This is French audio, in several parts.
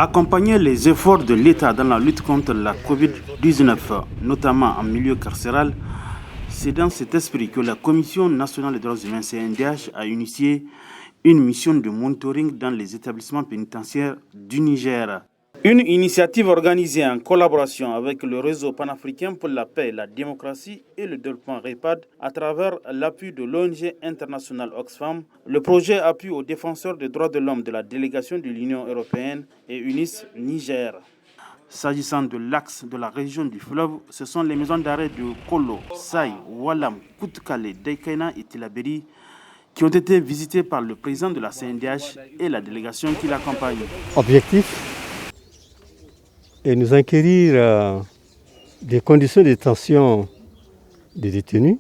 Accompagner les efforts de l'État dans la lutte contre la COVID-19, notamment en milieu carcéral, c'est dans cet esprit que la Commission nationale des droits humains CNDH a initié une mission de monitoring dans les établissements pénitentiaires du Niger. Une initiative organisée en collaboration avec le réseau panafricain pour la paix, la démocratie et le développement REPAD à travers l'appui de l'ONG internationale Oxfam, le projet appui aux défenseurs des droits de l'homme de la délégation de l'Union européenne et UNIS Niger. S'agissant de l'axe de la région du fleuve, ce sont les maisons d'arrêt de Kolo, Saï, Walam, Koutkale, Deikaina et Tilaberi qui ont été visitées par le président de la CNDH et la délégation qui l'accompagne. Objectif et nous enquérir des conditions de détention des détenus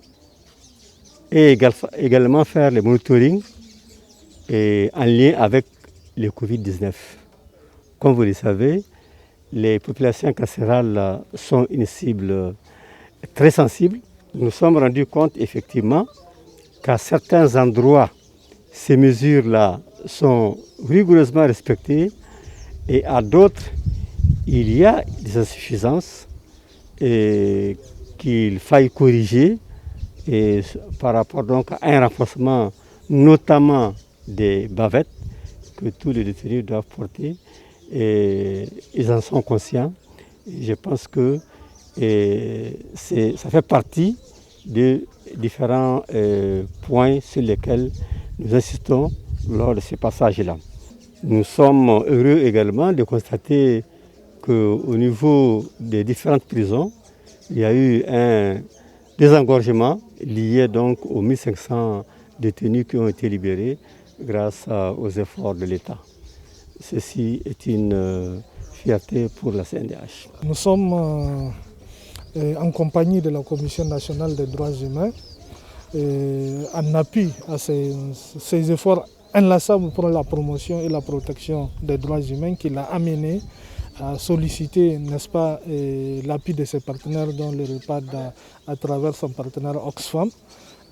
et également faire le monitoring en lien avec le Covid-19. Comme vous le savez, les populations carcérales sont une cible très sensible. Nous nous sommes rendus compte effectivement qu'à certains endroits, ces mesures-là sont rigoureusement respectées et à d'autres, il y a des insuffisances et qu'il faille corriger et par rapport donc à un renforcement notamment des bavettes que tous les détenus doivent porter et ils en sont conscients. Et je pense que ça fait partie des différents points sur lesquels nous insistons lors de ces passages-là. Nous sommes heureux également de constater qu'au niveau des différentes prisons, il y a eu un désengorgement lié donc aux 1500 détenus qui ont été libérés grâce aux efforts de l'État. Ceci est une fierté pour la CNDH. Nous sommes en compagnie de la Commission nationale des droits humains en appui à ces efforts inlassables pour la promotion et la protection des droits humains qui l'a amené à solliciter, n'est-ce pas, l'appui de ses partenaires dont le REPAD à travers son partenaire Oxfam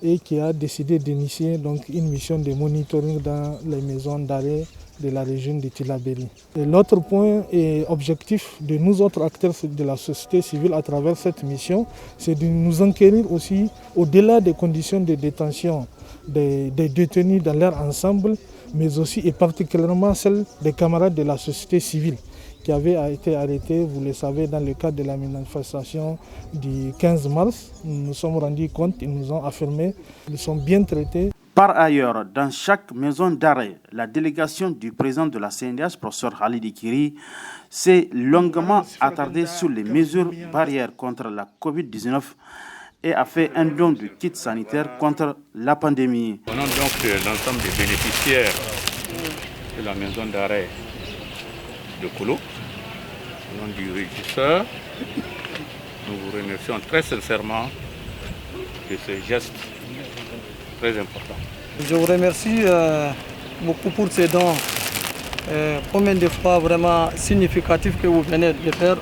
et qui a décidé d'initier donc une mission de monitoring dans les maisons d'arrêt de la région de Tilaberi. L'autre point et objectif de nous autres acteurs de la société civile à travers cette mission, c'est de nous enquérir aussi au-delà des conditions de détention des détenus dans leur ensemble, mais aussi et particulièrement celles des camarades de la société civile qui avaient été arrêtés, vous le savez, dans le cadre de la manifestation du 15 mars. Nous nous sommes rendus compte, ils nous ont affirmé qu'ils sont bien traités. Par ailleurs, dans chaque maison d'arrêt, la délégation du président de la CNDH, professeur Khalid Kiri, s'est longuement attardée sur les mesures barrières contre la COVID-19 et a fait un don de kits sanitaires contre la pandémie. Au nom donc de l'ensemble des bénéficiaires de la maison d'arrêt de Kolo, au nom du régisseur, nous vous remercions très sincèrement de ce geste très important. Je vous remercie beaucoup pour ces dons. Combien de fois vraiment significatifs que vous venez de faire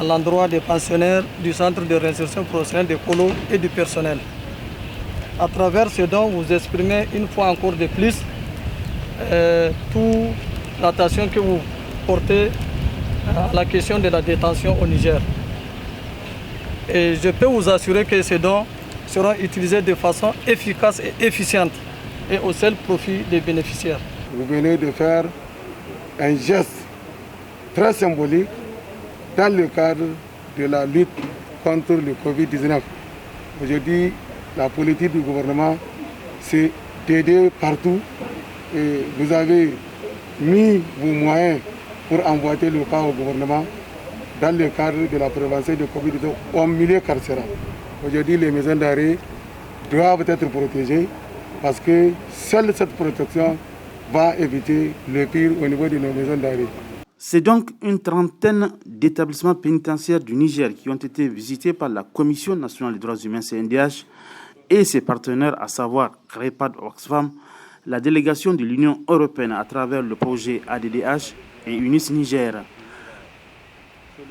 à l'endroit des pensionnaires du centre de réinsertion professionnelle de Kolo et du personnel. À travers ces dons, vous exprimez une fois encore de plus toute l'attention que vous portez à la question de la détention au Niger. Et je peux vous assurer que ces dons seront utilisés de façon efficace et efficiente et au seul profit des bénéficiaires. Vous venez de faire un geste très symbolique dans le cadre de la lutte contre le Covid-19. Aujourd'hui, la politique du gouvernement, c'est d'aider partout et vous avez mis vos moyens pour envoyer le cas au gouvernement dans le cadre de la prévention du Covid-19 au milieu carcéral. Aujourd'hui, les maisons d'arrêt doivent être protégées parce que seule cette protection va éviter le pire au niveau de nos maisons d'arrêt. C'est donc une trentaine d'établissements pénitentiaires du Niger qui ont été visités par la Commission nationale des droits humains CNDH et ses partenaires, à savoir REPAD Oxfam, la délégation de l'Union européenne à travers le projet ADDH et UNIS Niger.